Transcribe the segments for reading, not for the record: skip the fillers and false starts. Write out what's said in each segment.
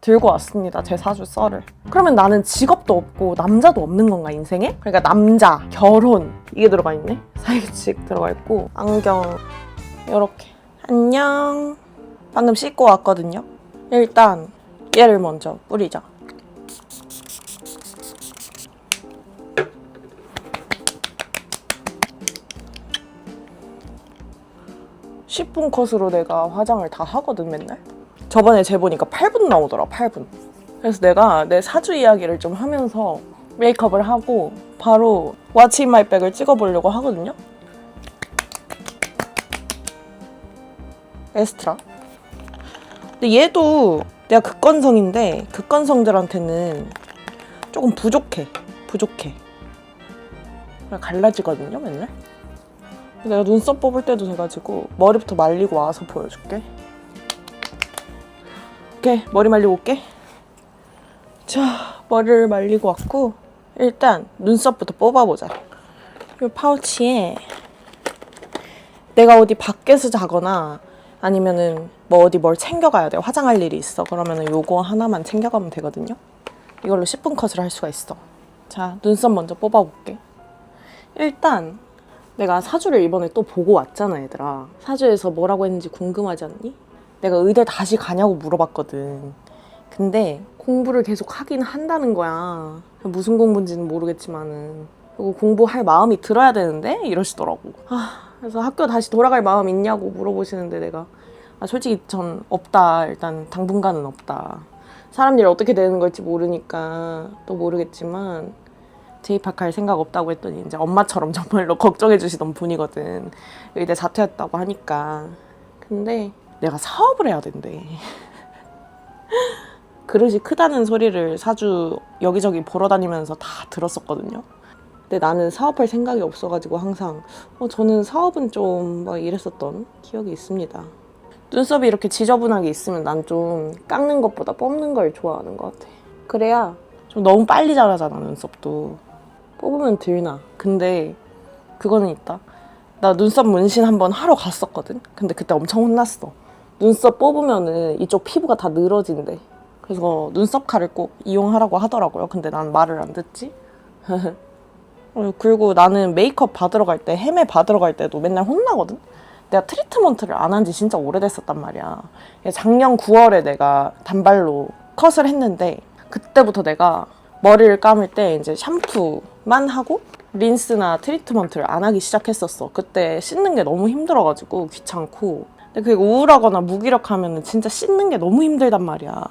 들고 왔습니다. 제 사주 썰을. 그러면 나는 직업도 없고 남자도 없는 건가 인생에? 그러니까 남자, 결혼 이게 들어가 있네. 사회규칙 들어가 있고 안경 이렇게. 안녕. 방금 씻고 왔거든요. 일단 얘를 먼저 뿌리자. (10분) 컷으로 내가 화장을 다 하거든 맨날. 저번에 재보니까 8분 나오더라. 8분. 그래서 내가 내 사주 이야기를 좀 하면서 메이크업을 하고 바로 What's in my bag을 찍어보려고 하거든요. 에스트라. 근데 얘도 내가 극건성인데 극건성들한테는 조금 부족해. 갈라지거든요 맨날. 내가 눈썹 뽑을 때도 돼가지고 머리부터 말리고 와서 보여줄게. 오케이, 머리 말리고 올게. 자, 머리를 말리고 왔고 일단 눈썹부터 뽑아보자. 이 파우치에 내가 어디 밖에서 자거나 아니면은 뭐 어디 뭘 챙겨가야 돼. 화장할 일이 있어. 그러면은 요거 하나만 챙겨가면 되거든요. 이걸로 10분 컷을 할 수가 있어. 자, 눈썹 먼저 뽑아볼게. 일단 내가 사주를 이번에 또 보고 왔잖아, 얘들아. 사주에서 뭐라고 했는지 궁금하지 않니? 내가 의대 다시 가냐고 물어봤거든. 근데 공부를 계속 하긴 한다는 거야. 무슨 공부인지는 모르겠지만은. 그리고 공부할 마음이 들어야 되는데? 이러시더라고. 그래서 학교 다시 돌아갈 마음 있냐고 물어보시는데 내가 솔직히 전 없다. 일단 당분간은 없다. 사람 일 어떻게 되는 걸지 모르니까 또 모르겠지만 재입학할 생각 없다고 했더니 이제 엄마처럼 정말로 걱정해 주시던 분이거든. 의대 자퇴했다고 하니까. 근데 내가 사업을 해야 된대. 그릇이 크다는 소리를 사주 여기저기 보러 다니면서 다 들었었거든요. 근데 나는 사업할 생각이 없어가지고 항상 저는 사업은 좀 막 이랬었던 기억이 있습니다. 눈썹이 이렇게 지저분하게 있으면 난 좀 깎는 것보다 뽑는 걸 좋아하는 것 같아. 그래야 좀 너무 빨리 자라잖아, 눈썹도. 뽑으면 들나. 근데 그거는 있다. 나 눈썹 문신 한번 하러 갔었거든? 근데 그때 엄청 혼났어. 눈썹 뽑으면은 이쪽 피부가 다 늘어진대. 그래서 눈썹 칼을 꼭 이용하라고 하더라고요. 근데 난 말을 안 듣지? 그리고 나는 메이크업 받으러 갈 때, 헤매 받으러 갈 때도 맨날 혼나거든? 내가 트리트먼트를 안 한 지 진짜 오래됐었단 말이야. 작년 9월에 내가 단발로 컷을 했는데 그때부터 내가 머리를 감을 때 이제 샴푸만 하고 린스나 트리트먼트를 안 하기 시작했었어. 그때 씻는 게 너무 힘들어가지고 귀찮고. 근데 그게 우울하거나 무기력하면 진짜 씻는 게 너무 힘들단 말이야.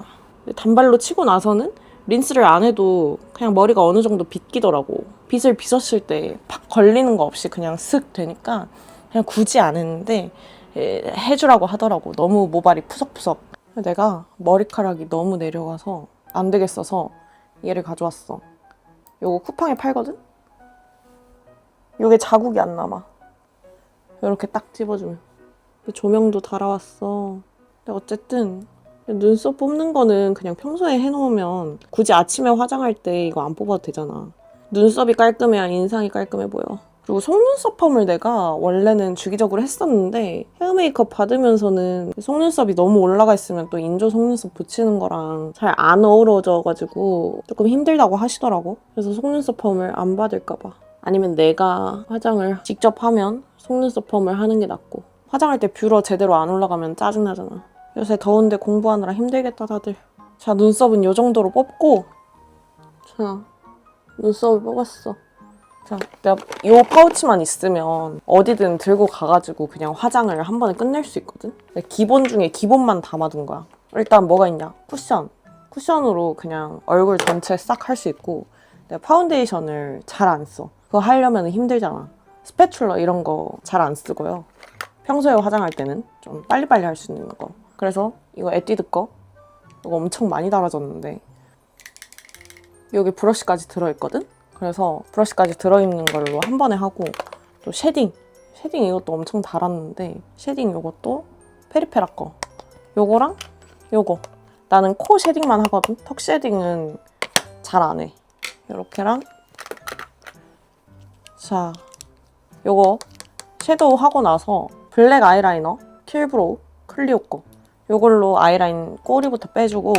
근데 단발로 치고 나서는 린스를 안 해도 그냥 머리가 어느 정도 빗기더라고. 빗을 빗었을 때 팍 걸리는 거 없이 그냥 슥 되니까 그냥 굳이 안 했는데 해주라고 하더라고. 너무 모발이 푸석푸석. 내가 머리카락이 너무 내려가서 안 되겠어서 얘를 가져왔어. 요거 쿠팡에 팔거든? 요게 자국이 안 남아. 이렇게 딱 집어주면. 조명도 달아왔어. 근데 어쨌든 눈썹 뽑는 거는 그냥 평소에 해놓으면 굳이 아침에 화장할 때 이거 안 뽑아도 되잖아. 눈썹이 깔끔해야 인상이 깔끔해 보여. 그리고 속눈썹 펌을 내가 원래는 주기적으로 했었는데 헤어 메이크업 받으면서는 속눈썹이 너무 올라가 있으면 또 인조 속눈썹 붙이는 거랑 잘 안 어우러져가지고 조금 힘들다고 하시더라고. 그래서 속눈썹 펌을 안 받을까 봐. 아니면 내가 화장을 직접 하면 속눈썹 펌을 하는 게 낫고. 화장할 때 뷰러 제대로 안 올라가면 짜증나잖아. 요새 더운데 공부하느라 힘들겠다 다들. 자, 눈썹은 요 정도로 뽑고. 자, 눈썹을 뽑았어. 자, 내가 요 파우치만 있으면 어디든 들고 가가지고 그냥 화장을 한 번에 끝낼 수 있거든? 기본 중에 기본만 담아둔 거야. 일단 뭐가 있냐? 쿠션. 쿠션으로 그냥 얼굴 전체 싹 할 수 있고. 내가 파운데이션을 잘 안 써. 그거 하려면 힘들잖아. 스패츌러 이런 거 잘 안 쓰고요. 평소에 화장할 때는 좀 빨리빨리 할 수 있는 거. 그래서 이거 에뛰드 거. 이거 엄청 많이 달아졌는데 여기 브러쉬까지 들어있거든? 그래서 브러쉬까지 들어있는 걸로 한 번에 하고 또 쉐딩 이것도 엄청 달았는데 쉐딩 이것도 페리페라 거 요거랑 요거 나는 코 쉐딩만 하거든? 턱 쉐딩은 잘 안 해. 요렇게랑 자 요거 섀도우 하고 나서 블랙 아이라이너 킬브로우 클리오 거 요걸로 아이라인 꼬리부터 빼주고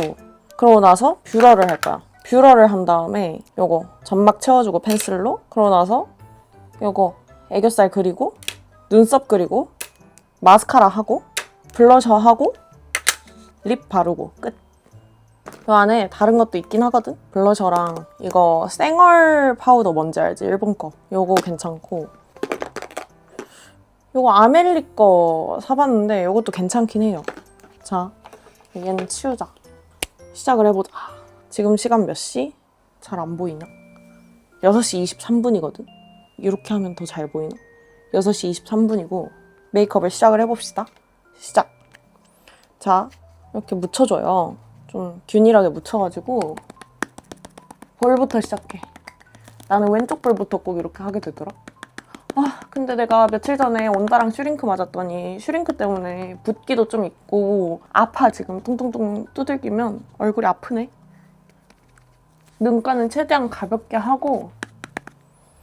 그러고 나서 뷰러를 할 거야. 뷰러를 한 다음에 요거 점막 채워주고 펜슬로. 그러고 나서 요거 애교살 그리고 눈썹 그리고 마스카라 하고 블러셔 하고 립 바르고 끝. 그 안에 다른 것도 있긴 하거든? 블러셔랑 이거 쌩얼 파우더 뭔지 알지? 일본 거. 요거 괜찮고 요거 아멜리 거 사봤는데 요것도 괜찮긴 해요. 자, 얘는 치우자. 시작을 해보자. 지금 시간 몇 시? 잘 안 보이나? 6시 23분이거든? 이렇게 하면 더 잘 보이나? 6시 23분이고 메이크업을 시작을 해봅시다. 시작! 자, 이렇게 묻혀줘요. 좀 균일하게 묻혀가지고 볼부터 시작해. 나는 왼쪽 볼부터 꼭 이렇게 하게 되더라. 근데 내가 며칠 전에 온다랑 슈링크 맞았더니 슈링크 때문에 붓기도 좀 있고 아파 지금. 뚱뚱뚱 두들기면 얼굴이 아프네. 눈가는 최대한 가볍게 하고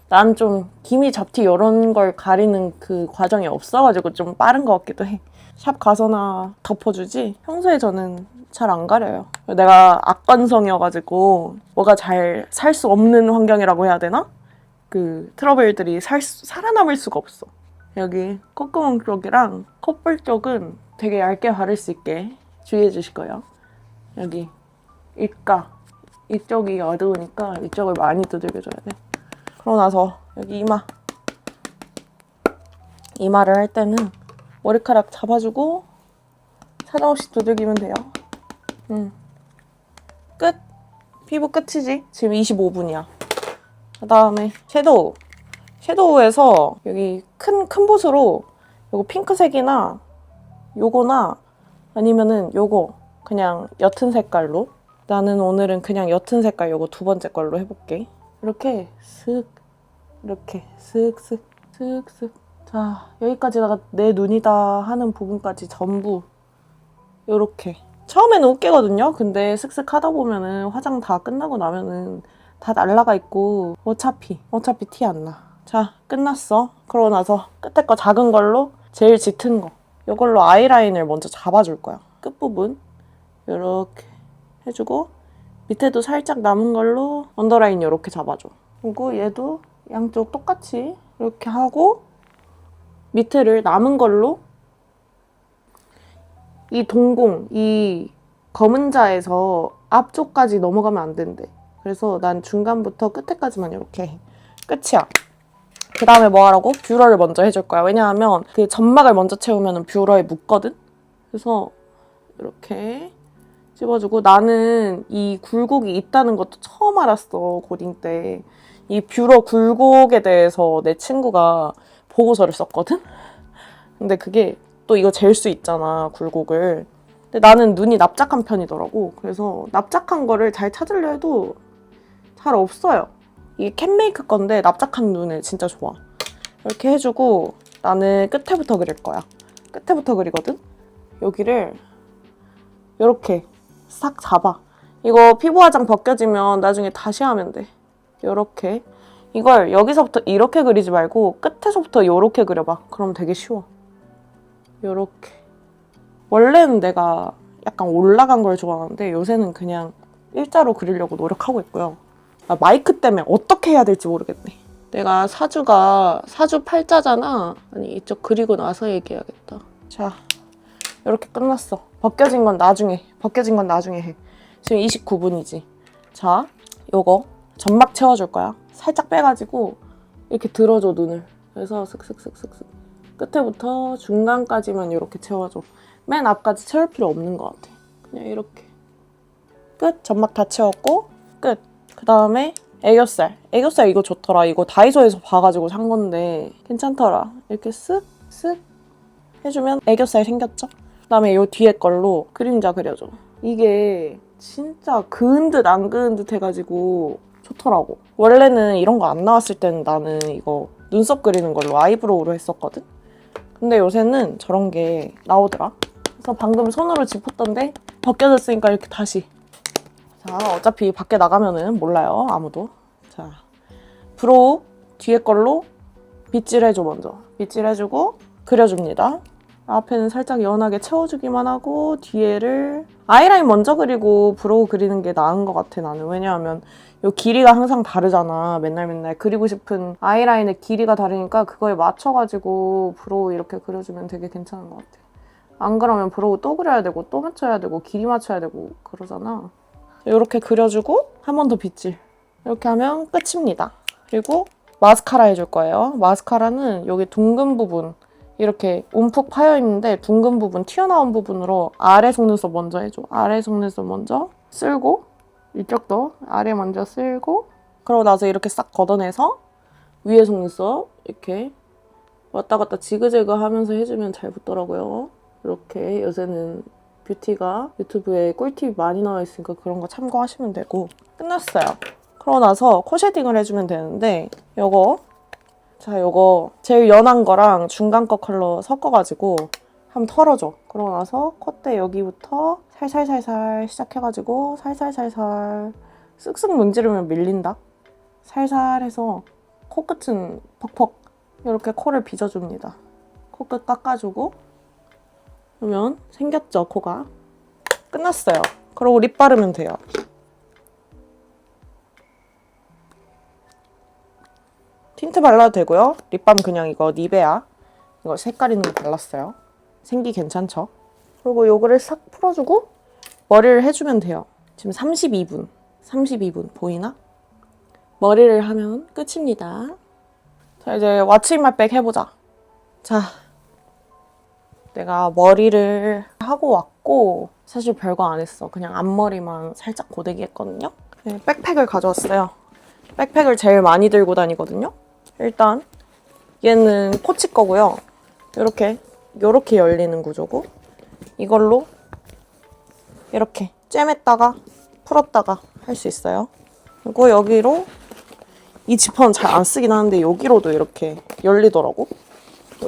난 좀 기미 잡티 이런 걸 가리는 그 과정이 없어가지고 좀 빠른 것 같기도 해. 샵 가서나 덮어주지 평소에 저는 잘 안 가려요. 내가 악건성이어가지고 뭐가 잘 살 수 없는 환경이라고 해야 되나? 그 트러블들이 살아남을 수가 없어. 여기 콧구멍 쪽이랑 콧볼 쪽은 되게 얇게 바를 수 있게 주의해 주실 거예요. 여기 입가 이쪽이 어두우니까 이쪽을 많이 두들겨줘야 돼. 그러고 나서 여기 이마를 할 때는 머리카락 잡아주고 사정없이 두들기면 돼요. 끝! 피부 끝이지? 지금 25분이야. 그 다음에 섀도우에서 여기 큰 붓으로 요거 핑크색이나 요거나 아니면은 요거 그냥 옅은 색깔로. 나는 오늘은 그냥 옅은 색깔 요거 두 번째 걸로 해볼게. 이렇게 슥 이렇게 슥슥 슥슥. 자, 여기까지다가 내 눈이다 하는 부분까지 전부 요렇게. 처음에는 웃기거든요. 근데 슥슥 하다 보면은 화장 다 끝나고 나면은 다 날라가 있고 어차피 티 안 나. 자, 끝났어. 그러고 나서 끝에 거 작은 걸로 제일 짙은 거 이걸로 아이라인을 먼저 잡아줄 거야. 끝부분 이렇게 해주고 밑에도 살짝 남은 걸로 언더라인 이렇게 잡아줘. 그리고 얘도 양쪽 똑같이 이렇게 하고 밑에를 남은 걸로 이 동공, 이 검은 자에서 앞쪽까지 넘어가면 안 된대. 그래서 난 중간부터 끝에까지만 이렇게 해. 끝이야. 그 다음에 뭐 하라고? 뷰러를 먼저 해줄 거야. 왜냐하면 그 점막을 먼저 채우면 뷰러에 묻거든? 그래서 이렇게 찝어주고 나는 이 굴곡이 있다는 것도 처음 알았어, 고딩 때. 이 뷰러 굴곡에 대해서 내 친구가 보고서를 썼거든? 근데 그게 또 이거 잴 수 있잖아, 굴곡을. 근데 나는 눈이 납작한 편이더라고. 그래서 납작한 거를 잘 찾으려 해도 잘 없어요. 이게 캔메이크 건데 납작한 눈에 진짜 좋아. 이렇게 해주고 나는 끝에부터 그릴 거야. 끝에부터 그리거든? 여기를 이렇게 싹 잡아. 이거 피부 화장 벗겨지면 나중에 다시 하면 돼. 이렇게. 이걸 여기서부터 이렇게 그리지 말고 끝에서부터 이렇게 그려봐. 그럼 되게 쉬워. 이렇게. 원래는 내가 약간 올라간 걸 좋아하는데 요새는 그냥 일자로 그리려고 노력하고 있고요. 마이크 때문에 어떻게 해야 될지 모르겠네. 내가 사주 팔자잖아. 아니, 이쪽 그리고 나서 얘기해야겠다. 자, 이렇게 끝났어. 벗겨진 건 나중에 해. 지금 29분이지. 자, 요거 점막 채워줄 거야. 살짝 빼가지고 이렇게 들어줘, 눈을. 그래서 슥슥슥슥슥 끝에부터 중간까지만 이렇게 채워줘. 맨 앞까지 채울 필요 없는 것 같아. 그냥 이렇게. 끝. 점막 다 채웠고 끝. 그 다음에 애교살 이거 좋더라. 이거 다이소에서 봐가지고 산 건데 괜찮더라. 이렇게 쓱쓱 해주면 애교살 생겼죠? 그 다음에 이 뒤에 걸로 그림자 그려줘. 이게 진짜 그은 듯 안 그은 듯 해가지고 좋더라고. 원래는 이런 거 안 나왔을 때는 나는 이거 눈썹 그리는 걸로 아이브로우로 했었거든? 근데 요새는 저런 게 나오더라. 그래서 방금 손으로 짚었던데 벗겨졌으니까 이렇게 다시. 자, 어차피 밖에 나가면은 몰라요, 아무도. 자, 브로우 뒤에 걸로 빗질 해줘. 먼저 빗질 해주고 그려줍니다. 앞에는 살짝 연하게 채워주기만 하고 뒤에를 아이라인 먼저 그리고 브로우 그리는 게 나은 것 같아 나는. 왜냐하면 요 길이가 항상 다르잖아. 맨날 그리고 싶은 아이라인의 길이가 다르니까 그거에 맞춰가지고 브로우 이렇게 그려주면 되게 괜찮은 것 같아. 안 그러면 브로우 또 그려야 되고 또 맞춰야 되고 길이 맞춰야 되고 그러잖아. 이렇게 그려주고 한 번 더 빗질. 이렇게 하면 끝입니다. 그리고 마스카라 해줄 거예요. 마스카라는 여기 둥근 부분 이렇게 움푹 파여있는데 둥근 부분, 튀어나온 부분으로 아래 속눈썹 먼저 해줘. 아래 속눈썹 먼저 쓸고 이쪽도 아래 먼저 쓸고 그러고 나서 이렇게 싹 걷어내서 위에 속눈썹 이렇게 왔다 갔다 지그재그 하면서 해주면 잘 붙더라고요. 이렇게 요새는 뷰티가 유튜브에 꿀팁이 많이 나와 있으니까 그런 거 참고하시면 되고 끝났어요. 그러고 나서 코 쉐딩을 해주면 되는데 요거 제일 연한 거랑 중간 거 컬러 섞어가지고 한번 털어줘. 그러고 나서 콧대 여기부터 살살살살 시작해가지고 살살살살 쓱쓱 문지르면 밀린다. 살살 해서 코끝은 퍽퍽 이렇게 코를 빗어줍니다. 코끝 깎아주고 그러면 생겼죠, 코가. 끝났어요. 그리고 립 바르면 돼요. 틴트 발라도 되고요. 립밤 그냥 이거 니베아 이거 색깔 있는 거 발랐어요. 생기 괜찮죠? 그리고 요거를 싹 풀어주고 머리를 해주면 돼요. 지금 32분 보이나? 머리를 하면 끝입니다. 자, 이제 왓츠인마백 해보자. 자, 내가 머리를 하고 왔고 사실 별거 안 했어. 그냥 앞머리만 살짝 고데기 했거든요. 네, 백팩을 가져왔어요. 백팩을 제일 많이 들고 다니거든요. 일단 얘는 코치 거고요. 요렇게 열리는 구조고 이걸로 이렇게 잼했다가 풀었다가 할 수 있어요. 그리고 여기로 이 지퍼는 잘 안 쓰긴 하는데 여기로도 이렇게 열리더라고.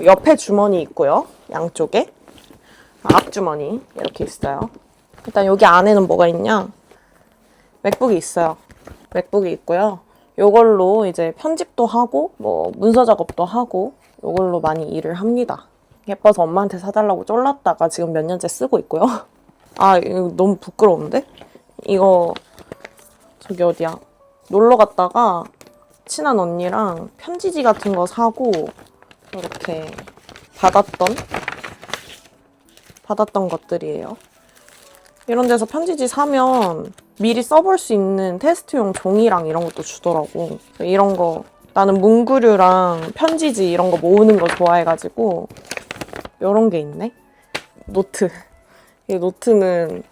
옆에 주머니 있고요. 양쪽에 앞주머니 이렇게 있어요. 일단 여기 안에는 뭐가 있냐? 맥북이 있어요. 맥북이 있고요. 요걸로 이제 편집도 하고 뭐 문서 작업도 하고 요걸로 많이 일을 합니다. 예뻐서 엄마한테 사달라고 쫄랐다가 지금 몇 년째 쓰고 있고요. 아, 이거 너무 부끄러운데? 이거 저기 어디야? 놀러 갔다가 친한 언니랑 편지지 같은 거 사고 이렇게 받았던 것들이에요. 이런 데서 편지지 사면 미리 써볼 수 있는 테스트용 종이랑 이런 것도 주더라고. 이런 거 나는 문구류랑 편지지 이런 거 모으는 거 좋아해가지고 이런 게 있네. 노트. 이 노트는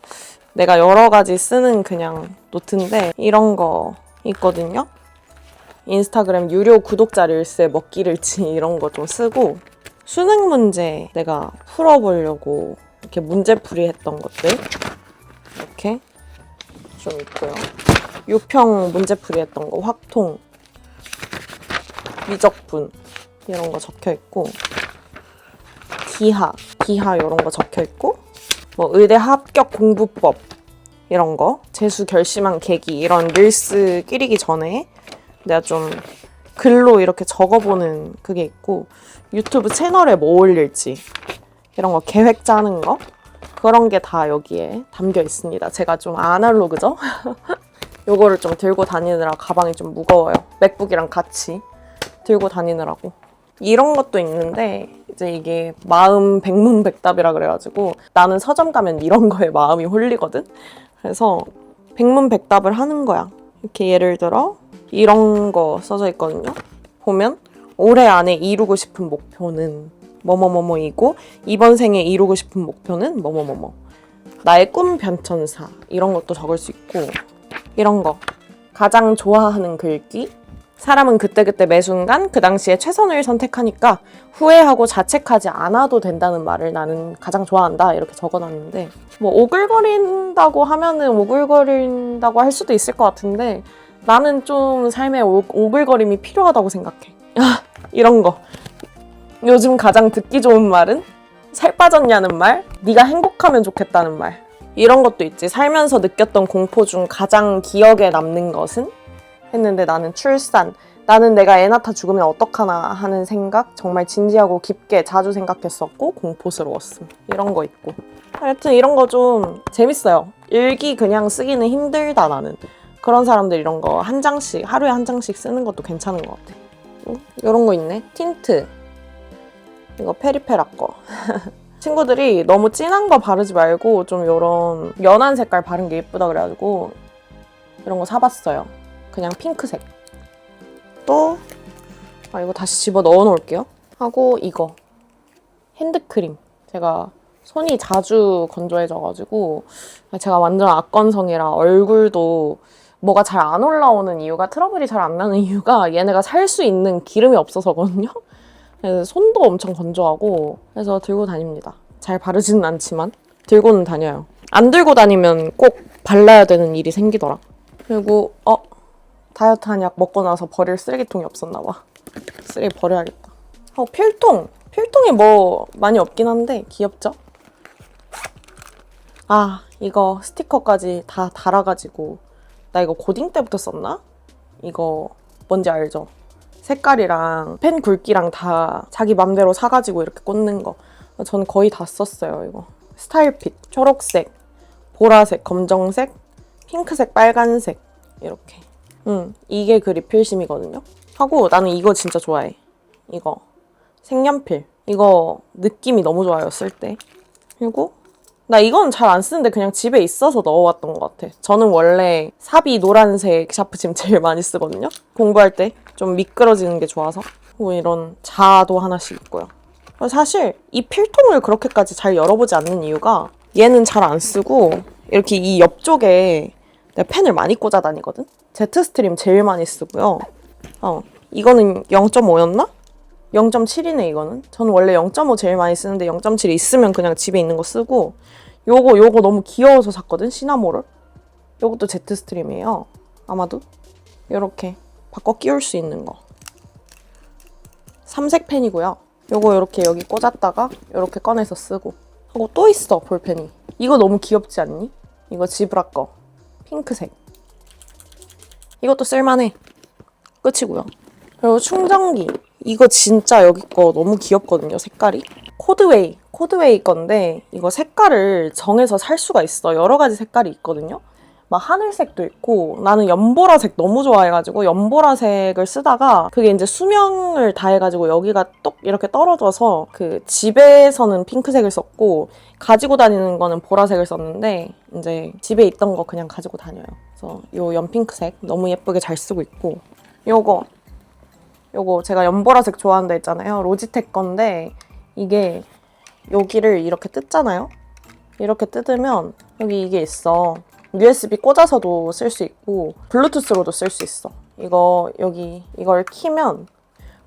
내가 여러 가지 쓰는 그냥 노트인데 이런 거 있거든요. 인스타그램 유료 구독자 릴스에 먹기를지 이런 거 좀 쓰고 수능 문제 내가 풀어보려고 이렇게 문제풀이 했던 것들 이렇게 좀 있고요. 유평 문제풀이 했던 거, 확통, 미적분 이런 거 적혀 있고 기하 이런 거 적혀 있고 뭐 의대 합격 공부법 이런 거 재수 결심한 계기 이런 릴스 끼리기 전에 내가 좀 글로 이렇게 적어보는 그게 있고 유튜브 채널에 뭐 올릴지 이런 거 계획 짜는 거 그런 게 다 여기에 담겨 있습니다. 제가 좀 아날로그죠? 요거를 좀 들고 다니느라 가방이 좀 무거워요. 맥북이랑 같이 들고 다니느라고. 이런 것도 있는데 이제 이게 마음 백문백답이라 그래가지고 나는 서점 가면 이런 거에 마음이 홀리거든? 그래서 백문백답을 하는 거야. 이렇게 예를 들어 이런 거 써져 있거든요. 보면 올해 안에 이루고 싶은 목표는 뭐뭐뭐뭐이고 이번 생에 이루고 싶은 목표는 뭐뭐뭐뭐 나의 꿈 변천사 이런 것도 적을 수 있고 이런 거 가장 좋아하는 글귀 사람은 그때그때 매 순간 그 당시에 최선을 선택하니까 후회하고 자책하지 않아도 된다는 말을 나는 가장 좋아한다 이렇게 적어놨는데 뭐 오글거린다고 하면은 오글거린다고 할 수도 있을 것 같은데 나는 좀 삶에 오글거림이 필요하다고 생각해. 이런 거 요즘 가장 듣기 좋은 말은 살 빠졌냐는 말, 네가 행복하면 좋겠다는 말 이런 것도 있지. 살면서 느꼈던 공포 중 가장 기억에 남는 것은? 했는데 나는 출산, 나는 내가 애 낳다 죽으면 어떡하나 하는 생각 정말 진지하고 깊게 자주 생각했었고 공포스러웠음. 이런 거 있고. 하여튼 이런 거 좀 재밌어요. 일기 그냥 쓰기는 힘들다 나는. 그런 사람들 이런 거 한 장씩 하루에 한 장씩 쓰는 것도 괜찮은 것 같아. 이런 거 있네. 틴트. 이거 페리페라 거. 친구들이 너무 진한 거 바르지 말고 좀 이런 연한 색깔 바른 게 예쁘다 그래가지고 이런 거 사봤어요. 그냥 핑크색. 또 이거 다시 집어 넣어 놓을게요. 하고 이거 핸드크림. 제가 손이 자주 건조해져가지고 제가 완전 악건성이라 얼굴도 뭐가 잘 안 올라오는 이유가 트러블이 잘 안 나는 이유가 얘네가 살 수 있는 기름이 없어서거든요. 그래서 손도 엄청 건조하고 그래서 들고 다닙니다. 잘 바르지는 않지만 들고는 다녀요. 안 들고 다니면 꼭 발라야 되는 일이 생기더라. 그리고 다이어트 한약 먹고 나서 버릴 쓰레기통이 없었나 봐. 쓰레기 버려야겠다. 필통! 필통이 뭐 많이 없긴 한데 귀엽죠? 이거 스티커까지 다 달아가지고 나 이거 고딩 때부터 썼나? 이거 뭔지 알죠? 색깔이랑 펜 굵기랑 다 자기 맘대로 사가지고 이렇게 꽂는 거. 저는 거의 다 썼어요, 이거. 스타일핏, 초록색, 보라색, 검정색, 핑크색, 빨간색 이렇게. 이게 그 리필심이거든요. 하고 나는 이거 진짜 좋아해. 이거 색연필. 이거 느낌이 너무 좋아요, 쓸 때. 그리고 나 이건 잘 안 쓰는데 그냥 집에 있어서 넣어왔던 것 같아. 저는 원래 사비 노란색 샤프심 제일 많이 쓰거든요. 공부할 때 좀 미끄러지는 게 좋아서. 그리고 이런 자도 하나씩 있고요. 사실 이 필통을 그렇게까지 잘 열어보지 않는 이유가 얘는 잘 안 쓰고 이렇게 이 옆쪽에 내가 펜을 많이 꽂아 다니거든? 제트스트림 제일 많이 쓰고요. 이거는 0.5였나? 0.7이네 이거는. 저는 원래 0.5 제일 많이 쓰는데 0.7 있으면 그냥 집에 있는 거 쓰고 요거 너무 귀여워서 샀거든? 시나모를. 요것도 제트스트림이에요. 아마도. 요렇게 바꿔 끼울 수 있는 거. 삼색 펜이고요. 요거 요렇게 여기 꽂았다가 요렇게 꺼내서 쓰고. 하고 또 있어 볼펜이. 이거 너무 귀엽지 않니? 이거 지브라 거. 핑크색. 이것도 쓸만해. 끝이고요. 그리고 충전기. 이거 진짜 여기 거 너무 귀엽거든요, 색깔이. 코드웨이 건데 이거 색깔을 정해서 살 수가 있어. 여러 가지 색깔이 있거든요. 막 하늘색도 있고 나는 연보라색 너무 좋아해가지고 연보라색을 쓰다가 그게 이제 수명을 다해가지고 여기가 똑 이렇게 떨어져서 그 집에서는 핑크색을 썼고 가지고 다니는 거는 보라색을 썼는데 이제 집에 있던 거 그냥 가지고 다녀요. 그래서 요 연핑크색 너무 예쁘게 잘 쓰고 있고 요거 제가 연보라색 좋아한다 했잖아요. 로지텍 건데 이게 여기를 이렇게 뜯잖아요. 이렇게 뜯으면 여기 이게 있어. USB 꽂아서도 쓸 수 있고 블루투스로도 쓸 수 있어. 이걸 키면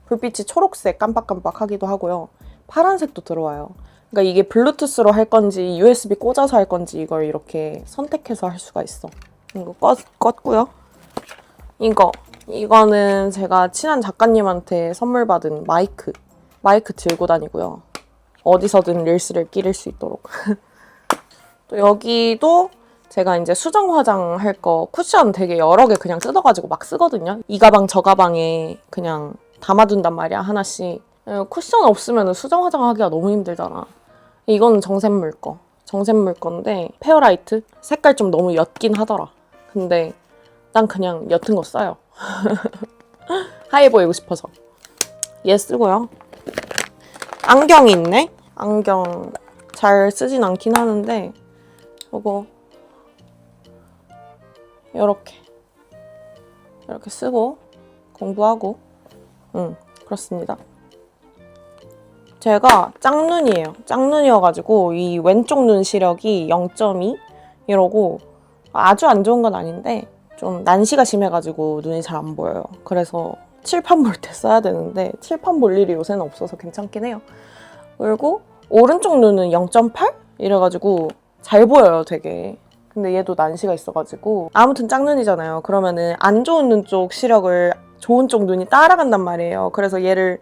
불빛이 초록색 깜빡깜빡 하기도 하고요. 파란색도 들어와요. 그러니까 이게 블루투스로 할 건지 USB 꽂아서 할 건지 이걸 이렇게 선택해서 할 수가 있어. 이거 껐고요. 이거는 제가 친한 작가님한테 선물 받은 마이크 들고 다니고요. 어디서든 릴스를 끼릴 수 있도록. 또 여기도 제가 이제 수정 화장할 거 쿠션 되게 여러 개 그냥 뜯어가지고 막 쓰거든요. 이 가방 저 가방에 그냥 담아둔단 말이야, 하나씩. 쿠션 없으면 수정 화장하기가 너무 힘들잖아. 이거는 정샘물 건데 페어라이트? 색깔 좀 너무 옅긴 하더라. 근데 난 그냥 옅은 거 써요. 하얘 보이고 싶어서. 얘 쓰고요. 안경이 있네? 안경 잘 쓰진 않긴 하는데 이거 이렇게 쓰고 공부하고 그렇습니다. 제가 짝눈이에요. 짝눈이어가지고 이 왼쪽 눈 시력이 0.2 이러고 아주 안 좋은 건 아닌데 좀 난시가 심해가지고 눈이 잘 안 보여요. 그래서 칠판 볼 때 써야 되는데 칠판 볼 일이 요새는 없어서 괜찮긴 해요. 그리고 오른쪽 눈은 0.8? 이래가지고 잘 보여요, 되게. 근데 얘도 난시가 있어가지고 아무튼 짝눈이잖아요. 그러면은 안 좋은 눈 쪽 시력을 좋은 쪽 눈이 따라간단 말이에요. 그래서 얘를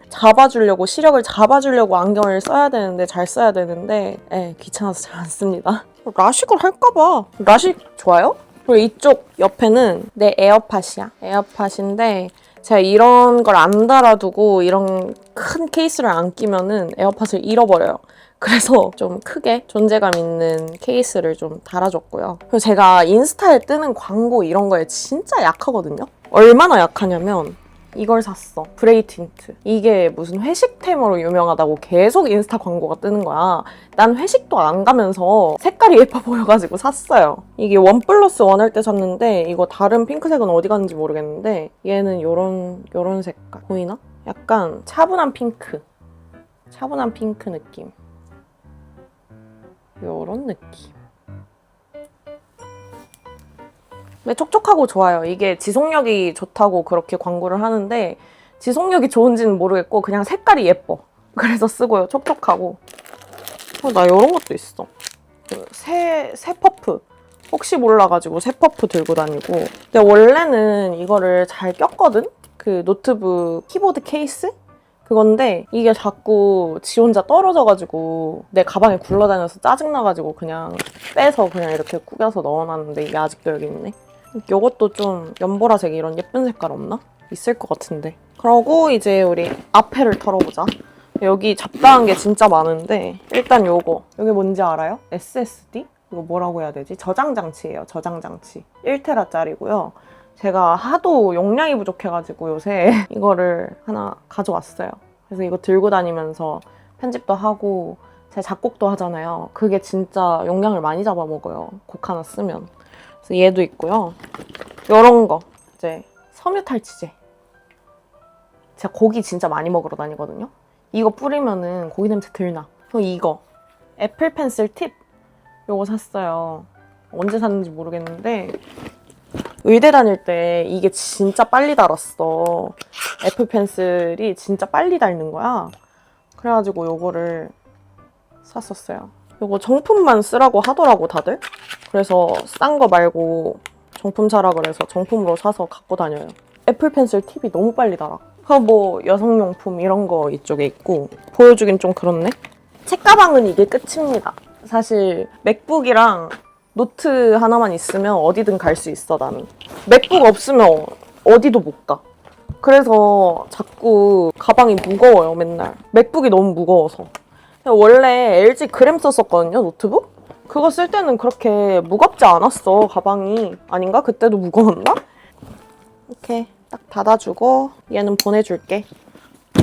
시력을 잡아주려고 안경을 잘 써야 되는데 귀찮아서 잘 안 씁니다. 라식을 할까봐. 라식 좋아요? 그리고 이쪽 옆에는 내 에어팟이야. 에어팟인데 제가 이런 걸 안 달아두고 이런 큰 케이스를 안 끼면은 에어팟을 잃어버려요. 그래서 좀 크게 존재감 있는 케이스를 좀 달아줬고요. 그리고 제가 인스타에 뜨는 광고 이런 거에 진짜 약하거든요? 얼마나 약하냐면 이걸 샀어. 브레이 틴트. 이게 무슨 회식템으로 유명하다고 계속 인스타 광고가 뜨는 거야. 난 회식도 안 가면서 색깔이 예뻐 보여가지고 샀어요. 이게 1+1 할 때 샀는데 이거 다른 핑크색은 어디 갔는지 모르겠는데 얘는 요런 색깔. 보이나? 약간 차분한 핑크. 차분한 핑크 느낌. 요런 느낌. 근데 촉촉하고 좋아요. 이게 지속력이 좋다고 그렇게 광고를 하는데 지속력이 좋은지는 모르겠고 그냥 색깔이 예뻐. 그래서 쓰고요. 촉촉하고. 나 이런 것도 있어. 새 퍼프. 혹시 몰라가지고 새 퍼프 들고 다니고. 근데 원래는 이거를 잘 꼈거든? 그 노트북 키보드 케이스? 그건데 이게 자꾸 지 혼자 떨어져가지고 내 가방에 굴러다녀서 짜증나가지고 그냥 빼서 그냥 이렇게 구겨서 넣어놨는데 이게 아직도 여기 있네. 요것도 좀 연보라색 이런 예쁜 색깔 없나? 있을 것 같은데. 그러고 이제 우리 앞에를 털어보자. 여기 잡다한 게 진짜 많은데 일단 요거. 여기 뭔지 알아요? SSD? 이거 뭐라고 해야 되지? 저장 장치예요. 저장 장치. 1테라짜리고요. 제가 하도 용량이 부족해가지고 요새 이거를 하나 가져왔어요. 그래서 이거 들고 다니면서 편집도 하고 제가 작곡도 하잖아요. 그게 진짜 용량을 많이 잡아먹어요. 곡 하나 쓰면. 그래서 얘도 있고요. 요런 거 이제 섬유 탈취제. 제가 고기 진짜 많이 먹으러 다니거든요. 이거 뿌리면은 고기 냄새 덜 나. 그리고 이거 애플 펜슬 팁. 요거 샀어요. 언제 샀는지 모르겠는데 의대 다닐 때 이게 진짜 빨리 닳았어. 애플 펜슬이 진짜 빨리 닳는 거야. 그래가지고 요거를 샀었어요. 요거 정품만 쓰라고 하더라고 다들. 그래서 싼 거 말고 정품 사라 그래서 정품으로 사서 갖고 다녀요. 애플 펜슬 팁이 너무 빨리 닳아. 그럼 뭐 여성용품 이런 거 이쪽에 있고 보여주긴 좀 그렇네. 책가방은 이게 끝입니다. 사실 맥북이랑 노트 하나만 있으면 어디든 갈 수 있어 나는. 맥북 없으면 어디도 못 가. 그래서 자꾸 가방이 무거워요 맨날. 맥북이 너무 무거워서. 원래 LG 그램 썼었거든요 노트북? 그거 쓸 때는 그렇게 무겁지 않았어 가방이. 아닌가? 그때도 무거웠나? 이렇게 딱 닫아주고 얘는 보내줄게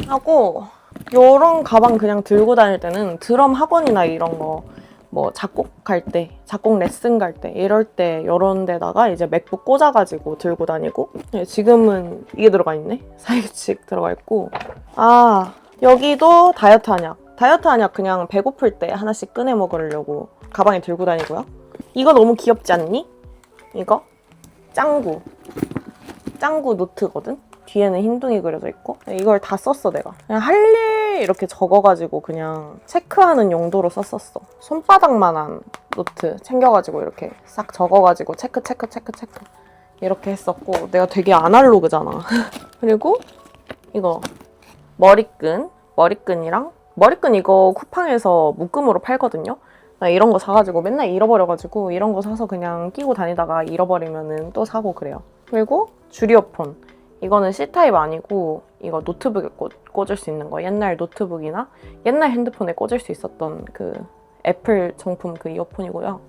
하고 요런 가방 그냥 들고 다닐 때는 드럼 학원이나 이런 거 뭐 작곡할 때, 작곡 레슨 갈 때 이럴 때 이런 데다가 이제 맥북 꽂아가지고 들고 다니고 지금은 이게 들어가 있네? 사이규칙 들어가 있고 아 여기도 다이어트 한약 다이어트 한약 그냥 배고플 때 하나씩 꺼내 먹으려고 가방에 들고 다니고요. 이거 너무 귀엽지 않니? 이거 짱구 노트거든? 뒤에는 흰둥이 그려져 있고 이걸 다 썼어 내가. 그냥 할 일 이렇게 적어가지고 그냥 체크하는 용도로 썼었어. 손바닥만한 노트 챙겨가지고 이렇게 싹 적어가지고 체크 이렇게 했었고 내가 되게 아날로그잖아. 그리고 이거 머리끈이랑 머리끈 이거 쿠팡에서 묶음으로 팔거든요. 나 이런 거 사가지고 맨날 잃어버려가지고 이런 거 사서 그냥 끼고 다니다가 잃어버리면은 또 사고 그래요. 그리고 줄이어폰. 이거는 C타입 아니고 이거 노트북에 꽂을 수 있는 거. 옛날 노트북이나 옛날 핸드폰에 꽂을 수 있었던 그 애플 정품 그 이어폰이고요.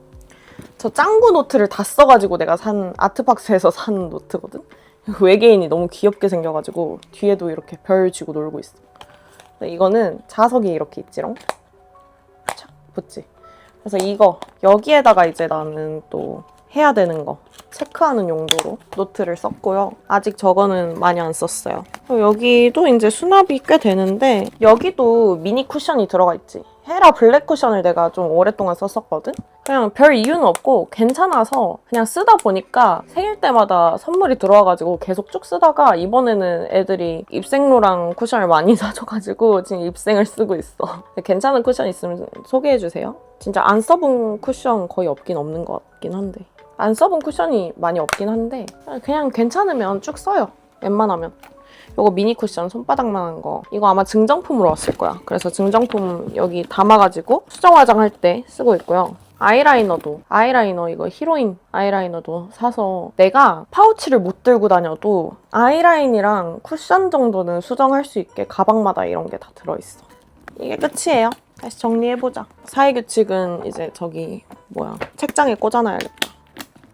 저 짱구 노트를 다 써가지고 내가 산 아트박스에서 산 노트거든? 외계인이 너무 귀엽게 생겨가지고 뒤에도 이렇게 별 쥐고 놀고 있어. 이거는 자석이 이렇게 있지롱? 착 붙지? 그래서 이거 여기에다가 이제 나는 또 해야 되는 거 체크하는 용도로 노트를 썼고요. 아직 저거는 많이 안 썼어요. 여기도 이제 수납이 꽤 되는데 여기도 미니 쿠션이 들어가 있지. 헤라 블랙 쿠션을 내가 좀 오랫동안 썼었거든? 그냥 별 이유는 없고 괜찮아서 그냥 쓰다 보니까 생일 때마다 선물이 들어와가지고 계속 쭉 쓰다가 이번에는 애들이 입생로랑 쿠션을 많이 사줘가지고 지금 입생을 쓰고 있어. 괜찮은 쿠션 있으면 소개해주세요. 진짜 안 써본 쿠션 거의 없는 것 같긴 한데 안 써본 쿠션이 많이 없긴 한데 그냥 괜찮으면 쭉 써요. 웬만하면. 요거 미니 쿠션 손바닥만한 거 이거 아마 증정품으로 왔을 거야. 그래서 증정품 여기 담아가지고 수정 화장할 때 쓰고 있고요. 아이라이너 이거 히로인 아이라이너도 사서 내가 파우치를 못 들고 다녀도 아이라인이랑 쿠션 정도는 수정할 수 있게 가방마다 이런 게 다 들어있어. 이게 끝이에요. 다시 정리해보자. 사회규칙은 이제 저기 책장에 꽂아놔야겠다.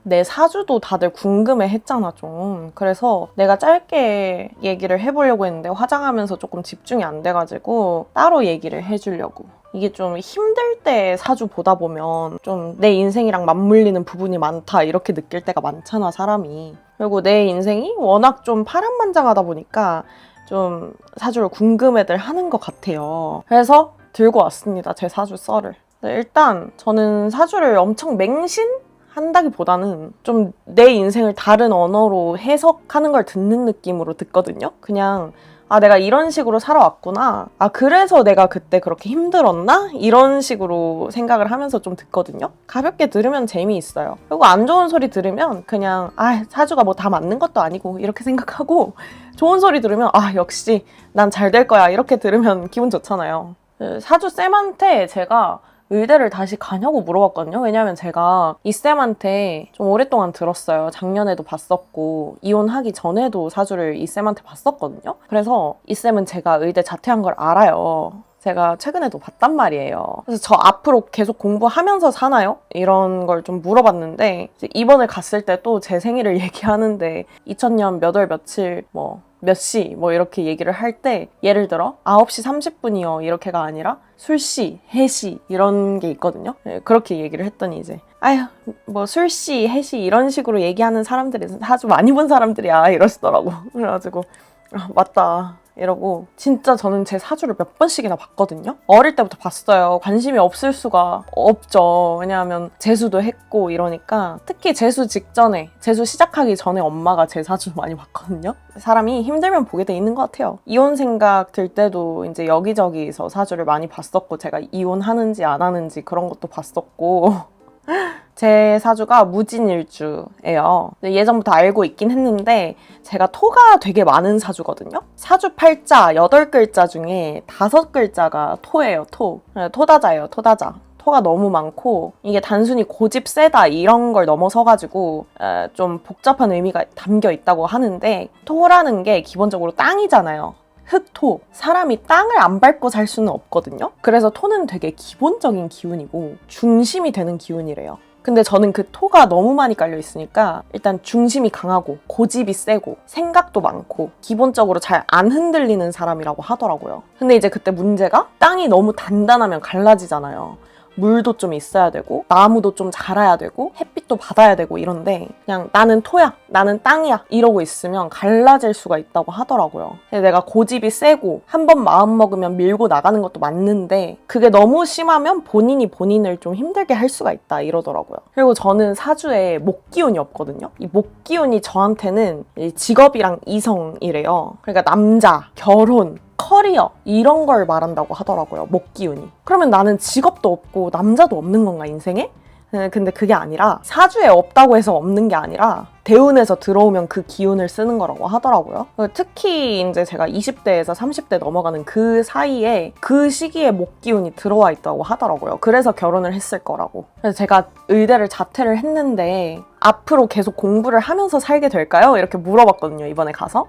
내 사주도 다들 궁금해 했잖아 좀. 그래서 내가 짧게 얘기를 해보려고 했는데 화장하면서 조금 집중이 안 돼가지고 따로 얘기를 해주려고. 이게 좀 힘들 때 사주 보다 보면 좀 내 인생이랑 맞물리는 부분이 많다 이렇게 느낄 때가 많잖아 사람이. 그리고 내 인생이 워낙 좀 파란만장하다 보니까 좀 사주를 궁금해들 하는 것 같아요. 그래서 들고 왔습니다 제 사주 썰을. 일단 저는 사주를 엄청 맹신한다기보다는 좀 내 인생을 다른 언어로 해석하는 걸 듣는 느낌으로 듣거든요. 그냥 내가 이런 식으로 살아왔구나. 그래서 내가 그때 그렇게 힘들었나? 이런 식으로 생각을 하면서 좀 듣거든요. 가볍게 들으면 재미있어요. 그리고 안 좋은 소리 들으면 그냥 사주가 뭐 다 맞는 것도 아니고 이렇게 생각하고, 좋은 소리 들으면 역시 난 잘 될 거야 이렇게 들으면 기분 좋잖아요. 사주 쌤한테 제가 의대를 다시 가냐고 물어봤거든요. 왜냐면 제가 이 쌤한테 좀 오랫동안 들었어요. 작년에도 봤었고 이혼하기 전에도 사주를 이 쌤한테 봤었거든요. 그래서 이 쌤은 제가 의대 자퇴한 걸 알아요. 제가 최근에도 봤단 말이에요. 그래서 저 앞으로 계속 공부하면서 사나요? 이런 걸 좀 물어봤는데, 이번에 갔을 때 또 제 생일을 얘기하는데 2000년 몇 월 며칠 몇 시 이렇게 얘기를 할 때 예를 들어 9시 30분이요 이렇게가 아니라 술시, 해시 이런 게 있거든요. 그렇게 얘기를 했더니 이제 술시, 해시 이런 식으로 얘기하는 사람들이 아주 많이 본 사람들이야 이러시더라고. 그래가지고 맞다 이러고, 진짜 저는 제 사주를 몇 번씩이나 봤거든요. 어릴 때부터 봤어요. 관심이 없을 수가 없죠. 왜냐하면 재수도 했고 이러니까. 특히 재수 시작하기 전에 엄마가 제 사주 많이 봤거든요. 사람이 힘들면 보게 돼 있는 것 같아요. 이혼 생각 들 때도 이제 여기저기서 사주를 많이 봤었고, 제가 이혼하는지 안 하는지 그런 것도 봤었고 제 사주가 무진일주예요. 예전부터 알고 있긴 했는데 제가 토가 되게 많은 사주거든요. 사주 팔자 8글자 중에 5글자가 토예요. 토다자예요. 토다자. 토가 너무 많고, 이게 단순히 고집 세다 이런 걸 넘어서가지고 좀 복잡한 의미가 담겨 있다고 하는데, 토라는 게 기본적으로 땅이잖아요. 흑토. 사람이 땅을 안 밟고 살 수는 없거든요. 그래서 토는 되게 기본적인 기운이고 중심이 되는 기운이래요. 근데 저는 그 토가 너무 많이 깔려 있으니까 일단 중심이 강하고 고집이 세고 생각도 많고 기본적으로 잘 안 흔들리는 사람이라고 하더라고요. 근데 이제 그때 문제가 땅이 너무 단단하면 갈라지잖아요. 물도 좀 있어야 되고 나무도 좀 자라야 되고 햇빛도 받아야 되고 이런데, 그냥 나는 토야, 나는 땅이야 이러고 있으면 갈라질 수가 있다고 하더라고요. 내가 고집이 세고 한번 마음 먹으면 밀고 나가는 것도 맞는데 그게 너무 심하면 본인이 본인을 좀 힘들게 할 수가 있다 이러더라고요. 그리고 저는 사주에 목기운이 없거든요. 이 목기운이 저한테는 직업이랑 이성이래요. 그러니까 남자, 결혼, 커리어 이런 걸 말한다고 하더라고요. 목기운이. 그러면 나는 직업도 없고 남자도 없는 건가 인생에? 근데 그게 아니라 사주에 없다고 해서 없는 게 아니라 대운에서 들어오면 그 기운을 쓰는 거라고 하더라고요. 특히 이제 제가 20대에서 30대 넘어가는 그 사이에 그 시기에 목기운이 들어와 있다고 하더라고요. 그래서 결혼을 했을 거라고. 그래서 제가 의대를 자퇴를 했는데 앞으로 계속 공부를 하면서 살게 될까요? 이렇게 물어봤거든요. 이번에 가서.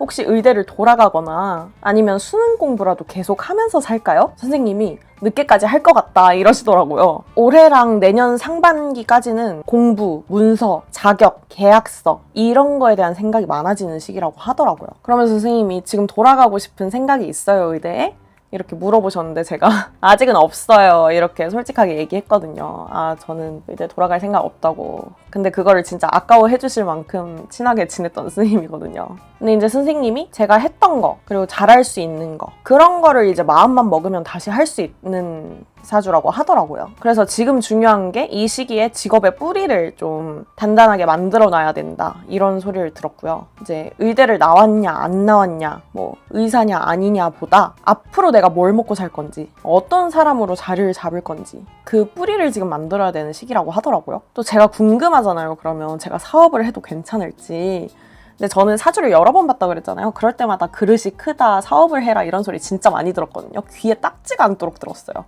혹시 의대를 돌아가거나 아니면 수능 공부라도 계속 하면서 살까요? 선생님이 늦게까지 할 것 같다 이러시더라고요. 올해랑 내년 상반기까지는 공부, 문서, 자격, 계약서 이런 거에 대한 생각이 많아지는 시기라고 하더라고요. 그러면서 선생님이 지금 돌아가고 싶은 생각이 있어요, 의대에? 이렇게 물어보셨는데 제가 아직은 없어요 이렇게 솔직하게 얘기했거든요. 저는 이제 돌아갈 생각 없다고. 근데 그거를 진짜 아까워해 주실 만큼 친하게 지냈던 스님이거든요. 근데 이제 선생님이 제가 했던 거 그리고 잘할 수 있는 거 그런 거를 이제 마음만 먹으면 다시 할 수 있는 사주라고 하더라고요. 그래서 지금 중요한 게 이 시기에 직업의 뿌리를 좀 단단하게 만들어 놔야 된다 이런 소리를 들었고요. 이제 의대를 나왔냐 안 나왔냐 의사냐 아니냐 보다 앞으로 내가 뭘 먹고 살 건지 어떤 사람으로 자리를 잡을 건지 그 뿌리를 지금 만들어야 되는 시기라고 하더라고요. 또 제가 궁금하잖아요. 그러면 제가 사업을 해도 괜찮을지. 근데 저는 사주를 여러 번 봤다 그랬잖아요. 그럴 때마다 그릇이 크다, 사업을 해라 이런 소리 진짜 많이 들었거든요. 귀에 딱지가 않도록 들었어요.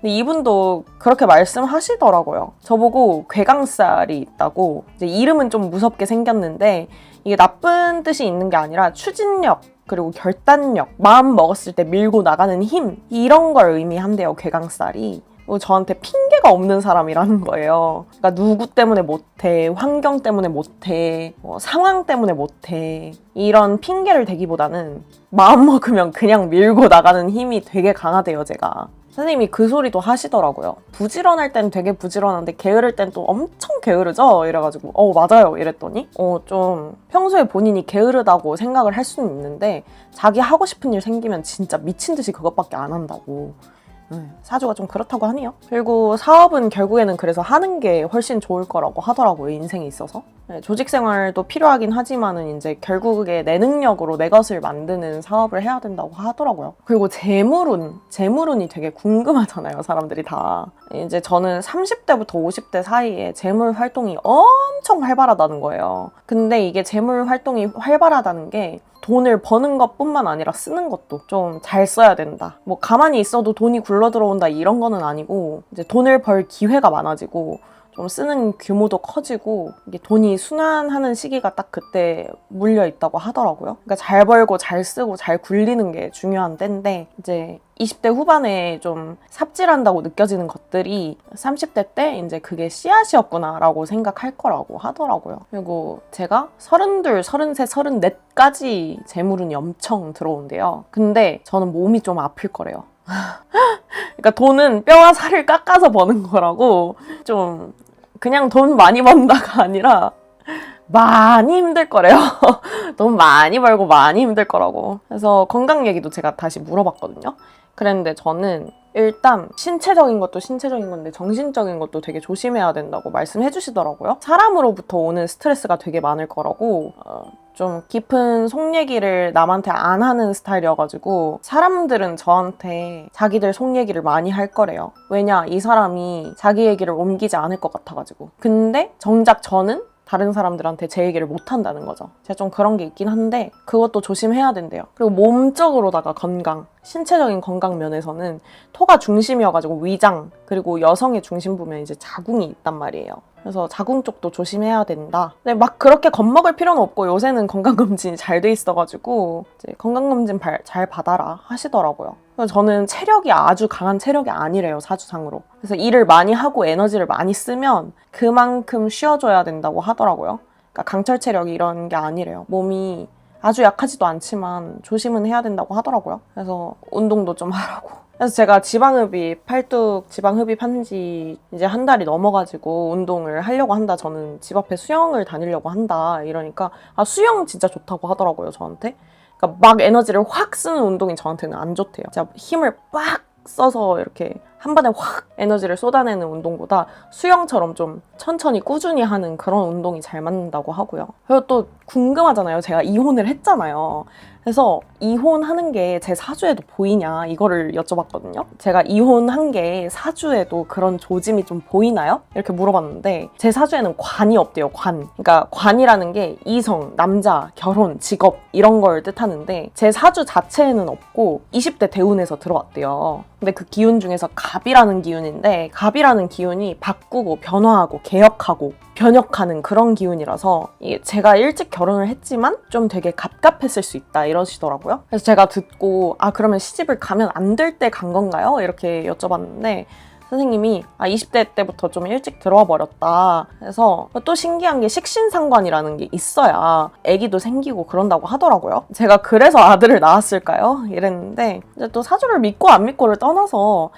근데 이분도 그렇게 말씀하시더라고요. 저보고 괴강살이 있다고. 이제 이름은 좀 무섭게 생겼는데 이게 나쁜 뜻이 있는 게 아니라 추진력, 그리고 결단력, 마음 먹었을 때 밀고 나가는 힘, 이런 걸 의미한대요, 괴강살이. 저한테 핑계가 없는 사람이라는 거예요. 그러니까 누구 때문에 못해, 환경 때문에 못해, 상황 때문에 못해, 이런 핑계를 대기보다는 마음 먹으면 그냥 밀고 나가는 힘이 되게 강하대요, 제가. 선생님이 그 소리도 하시더라고요. 부지런할 땐 되게 부지런한데 게으를 땐 또 엄청 게으르죠? 이래가지고 맞아요 이랬더니 좀 평소에 본인이 게으르다고 생각을 할 수는 있는데 자기 하고 싶은 일 생기면 진짜 미친 듯이 그것밖에 안 한다고. 사주가 좀 그렇다고 하네요. 그리고 사업은 결국에는 그래서 하는 게 훨씬 좋을 거라고 하더라고요, 인생에 있어서. 조직 생활도 필요하긴 하지만은 이제 결국에 내 능력으로 내 것을 만드는 사업을 해야 된다고 하더라고요. 그리고 재물운이 되게 궁금하잖아요, 사람들이 다. 이제 저는 30대부터 50대 사이에 재물 활동이 엄청 활발하다는 거예요. 근데 이게 재물 활동이 활발하다는 게 돈을 버는 것뿐만 아니라 쓰는 것도 좀 잘 써야 된다. 뭐 가만히 있어도 돈이 굴러 들어온다 이런 거는 아니고 이제 돈을 벌 기회가 많아지고 좀 쓰는 규모도 커지고 이게 돈이 순환하는 시기가 딱 그때 물려 있다고 하더라고요. 그러니까 잘 벌고 잘 쓰고 잘 굴리는 게 중요한 때인데 이제 20대 후반에 좀 삽질한다고 느껴지는 것들이 30대 때 이제 그게 씨앗이었구나라고 생각할 거라고 하더라고요. 그리고 제가 32, 33, 34까지 재물운이 엄청 들어온대요. 근데 저는 몸이 좀 아플 거래요. 그러니까 돈은 뼈와 살을 깎아서 버는 거라고 좀 그냥 돈 많이 번다가 아니라 많이 힘들 거래요. 돈 많이 벌고 많이 힘들 거라고. 그래서 건강 얘기도 제가 다시 물어봤거든요. 그랬는데 저는 일단 신체적인 것도 신체적인 건데 정신적인 것도 되게 조심해야 된다고 말씀해 주시더라고요. 사람으로부터 오는 스트레스가 되게 많을 거라고 좀 깊은 속 얘기를 남한테 안 하는 스타일이어가지고 사람들은 저한테 자기들 속 얘기를 많이 할 거래요. 왜냐? 이 사람이 자기 얘기를 옮기지 않을 것 같아가지고. 근데 정작 저는 다른 사람들한테 제 얘기를 못 한다는 거죠. 제가 좀 그런 게 있긴 한데 그것도 조심해야 된대요. 그리고 몸적으로다가 건강, 신체적인 건강 면에서는 토가 중심이어가지고 위장, 그리고 여성의 중심부면 이제 자궁이 있단 말이에요. 그래서 자궁 쪽도 조심해야 된다. 근데 막 그렇게 겁먹을 필요는 없고 요새는 건강검진이 잘 돼 있어가지고 이제 건강검진 잘 받아라 하시더라고요. 그래서 저는 체력이 아주 강한 체력이 아니래요, 사주상으로. 그래서 일을 많이 하고 에너지를 많이 쓰면 그만큼 쉬어줘야 된다고 하더라고요. 그러니까 강철 체력 이런 게 아니래요. 몸이 아주 약하지도 않지만 조심은 해야 된다고 하더라고요. 그래서 운동도 좀 하라고. 그래서 제가 팔뚝 지방흡입 한 지 이제 한 달이 넘어가지고 운동을 하려고 한다. 저는 집 앞에 수영을 다니려고 한다. 이러니까 수영 진짜 좋다고 하더라고요, 저한테. 그러니까 막 에너지를 확 쓰는 운동이 저한테는 안 좋대요. 제가 힘을 빡 써서 이렇게 한 번에 확 에너지를 쏟아내는 운동보다 수영처럼 좀 천천히 꾸준히 하는 그런 운동이 잘 맞는다고 하고요. 그리고 또 궁금하잖아요. 제가 이혼을 했잖아요. 그래서 이혼하는 게 제 사주에도 보이냐 이거를 여쭤봤거든요. 제가 이혼한 게 사주에도 그런 조짐이 좀 보이나요? 이렇게 물어봤는데 제 사주에는 관이 없대요. 그러니까 관이라는 게 이성, 남자, 결혼, 직업 이런 걸 뜻하는데 제 사주 자체에는 없고 20대 대운에서 들어왔대요. 근데 그 기운 중에서 갑이라는 기운인데 갑이라는 기운이 바꾸고 변화하고 개혁하고 변혁하는 그런 기운이라서 제가 일찍 결혼을 했지만 좀 되게 갑갑했을 수 있다 이러시더라고요. 그래서 제가 듣고 그러면 시집을 가면 안 될 때 간 건가요? 이렇게 여쭤봤는데 선생님이 20대 때부터 좀 일찍 들어와 버렸다. 그래서 또 신기한 게 식신상관이라는 게 있어야 아기도 생기고 그런다고 하더라고요. 제가 그래서 아들을 낳았을까요? 이랬는데 이제 또 사주를 믿고 안 믿고를 떠나서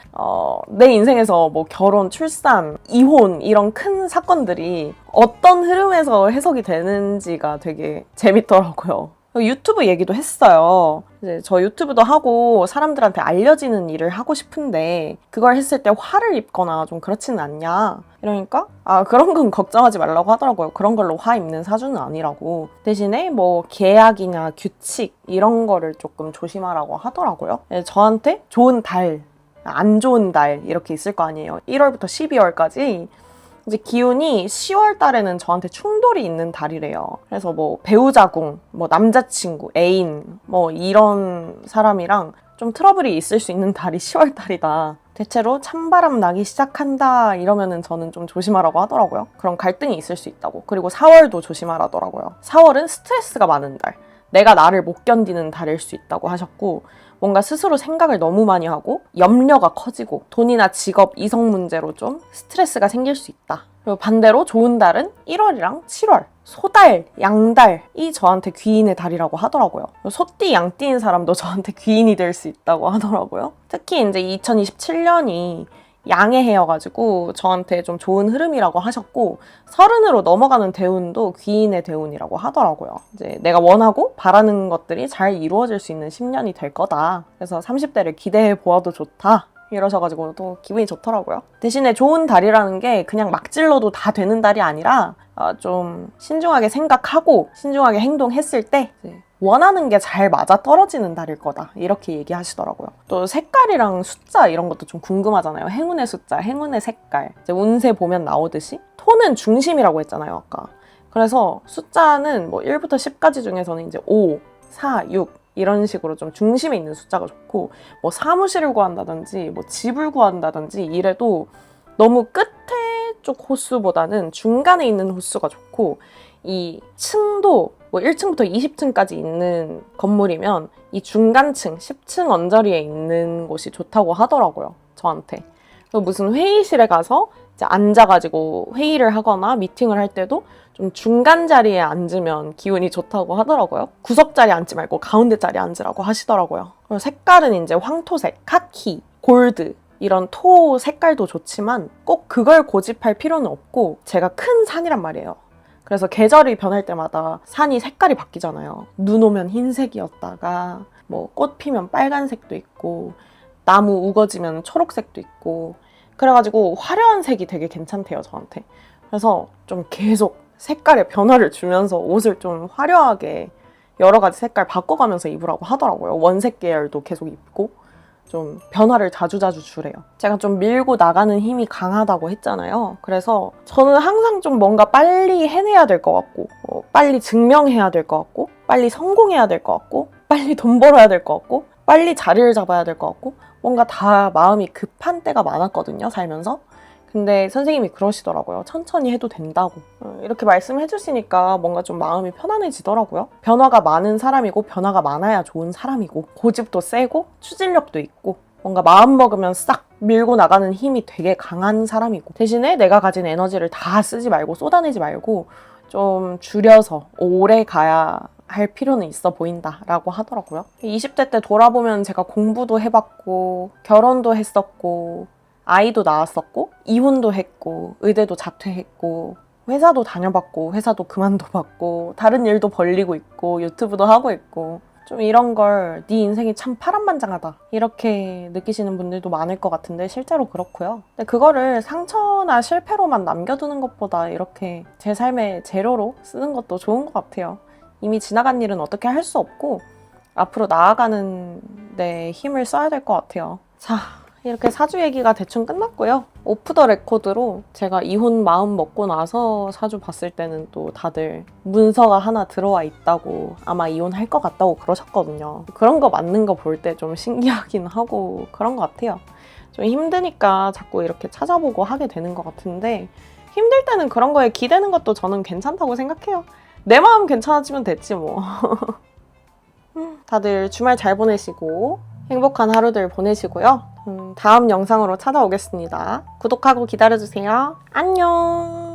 내 인생에서 뭐 결혼, 출산, 이혼 이런 큰 사건들이 어떤 흐름에서 해석이 되는지가 되게 재밌더라고요. 유튜브 얘기도 했어요. 이제 저 유튜브도 하고 사람들한테 알려지는 일을 하고 싶은데 그걸 했을 때 화를 입거나 좀 그렇지는 않냐. 이러니까 그런 건 걱정하지 말라고 하더라고요. 그런 걸로 화 입는 사주는 아니라고. 대신에 뭐 계약이나 규칙 이런 거를 조금 조심하라고 하더라고요. 저한테 좋은 달, 안 좋은 달 이렇게 있을 거 아니에요. 1월부터 12월까지 이제 기운이 10월 달에는 저한테 충돌이 있는 달이래요. 그래서 뭐 배우자궁, 뭐 남자친구, 애인, 뭐 이런 사람이랑 좀 트러블이 있을 수 있는 달이 10월 달이다. 대체로 찬바람 나기 시작한다 이러면은 저는 좀 조심하라고 하더라고요. 그런 갈등이 있을 수 있다고. 그리고 4월도 조심하라더라고요. 4월은 스트레스가 많은 달. 내가 나를 못 견디는 달일 수 있다고 하셨고, 뭔가 스스로 생각을 너무 많이 하고 염려가 커지고 돈이나 직업, 이성 문제로 좀 스트레스가 생길 수 있다. 그리고 반대로 좋은 달은 1월이랑 7월. 소달, 양달이 저한테 귀인의 달이라고 하더라고요. 소띠, 양띠인 사람도 저한테 귀인이 될 수 있다고 하더라고요. 특히 이제 2027년이 양의 해여가지고 저한테 좀 좋은 흐름이라고 하셨고, 30으로 넘어가는 대운도 귀인의 대운이라고 하더라고요. 이제 내가 원하고 바라는 것들이 잘 이루어질 수 있는 10년이 될 거다. 그래서 30대를 기대해 보아도 좋다. 이러셔가지고 또 기분이 좋더라고요. 대신에 좋은 달이라는 게 그냥 막 질러도 다 되는 달이 아니라 좀 신중하게 생각하고 신중하게 행동했을 때 원하는 게 잘 맞아 떨어지는 달일 거다. 이렇게 얘기하시더라고요. 또 색깔이랑 숫자 이런 것도 좀 궁금하잖아요. 행운의 숫자, 행운의 색깔. 이제 운세 보면 나오듯이 톤은 중심이라고 했잖아요, 아까. 그래서 숫자는 뭐 1부터 10까지 중에서는 이제 5, 4, 6 이런 식으로 좀 중심에 있는 숫자가 좋고, 뭐 사무실을 구한다든지 뭐 집을 구한다든지 이래도 너무 끝에 쪽 호수보다는 중간에 있는 호수가 좋고, 이 층도 뭐 1층부터 20층까지 있는 건물이면 이 중간층, 10층 언저리에 있는 곳이 좋다고 하더라고요, 저한테. 무슨 회의실에 가서 이제 앉아가지고 회의를 하거나 미팅을 할 때도 좀 중간 자리에 앉으면 기운이 좋다고 하더라고요. 구석 자리에 앉지 말고 가운데 자리에 앉으라고 하시더라고요. 그리고 색깔은 이제 황토색, 카키, 골드 이런 토 색깔도 좋지만 꼭 그걸 고집할 필요는 없고, 제가 큰 산이란 말이에요. 그래서 계절이 변할 때마다 산이 색깔이 바뀌잖아요. 눈 오면 흰색이었다가 뭐 꽃 피면 빨간색도 있고 나무 우거지면 초록색도 있고, 그래가지고 화려한 색이 되게 괜찮대요, 저한테. 그래서 좀 계속 색깔의 변화를 주면서 옷을 좀 화려하게 여러 가지 색깔 바꿔가면서 입으라고 하더라고요. 원색 계열도 계속 입고 좀 변화를 자주자주 주래요. 제가 좀 밀고 나가는 힘이 강하다고 했잖아요. 그래서 저는 항상 좀 뭔가 빨리 해내야 될 것 같고, 빨리 증명해야 될 것 같고, 빨리 성공해야 될 것 같고, 빨리 돈 벌어야 될 것 같고, 빨리 자리를 잡아야 될 것 같고, 뭔가 다 마음이 급한 때가 많았거든요, 살면서. 근데 선생님이 그러시더라고요. 천천히 해도 된다고. 이렇게 말씀해 주시니까 뭔가 좀 마음이 편안해지더라고요. 변화가 많은 사람이고 변화가 많아야 좋은 사람이고, 고집도 세고 추진력도 있고, 뭔가 마음 먹으면 싹 밀고 나가는 힘이 되게 강한 사람이고, 대신에 내가 가진 에너지를 다 쓰지 말고 쏟아내지 말고 좀 줄여서 오래 가야 할 필요는 있어 보인다라고 하더라고요. 20대 때 돌아보면 제가 공부도 해봤고 결혼도 했었고 아이도 낳았었고 이혼도 했고 의대도 자퇴했고 회사도 다녀봤고 회사도 그만둬봤고 다른 일도 벌리고 있고 유튜브도 하고 있고, 좀 이런 걸 네 인생이 참 파란만장하다 이렇게 느끼시는 분들도 많을 것 같은데 실제로 그렇고요. 근데 그거를 상처나 실패로만 남겨두는 것보다 이렇게 제 삶의 재료로 쓰는 것도 좋은 것 같아요. 이미 지나간 일은 어떻게 할 수 없고 앞으로 나아가는 데 힘을 써야 될 것 같아요. 자, 이렇게 사주 얘기가 대충 끝났고요. 오프 더 레코드로 제가 이혼 마음 먹고 나서 사주 봤을 때는 또 다들 문서가 하나 들어와 있다고 아마 이혼할 것 같다고 그러셨거든요. 그런 거 맞는 거 볼 때 좀 신기하긴 하고 그런 것 같아요. 좀 힘드니까 자꾸 이렇게 찾아보고 하게 되는 것 같은데, 힘들 때는 그런 거에 기대는 것도 저는 괜찮다고 생각해요. 내 마음 괜찮아지면 됐지 뭐. 다들 주말 잘 보내시고 행복한 하루들 보내시고요. 다음 영상으로 찾아오겠습니다. 구독하고 기다려주세요. 안녕.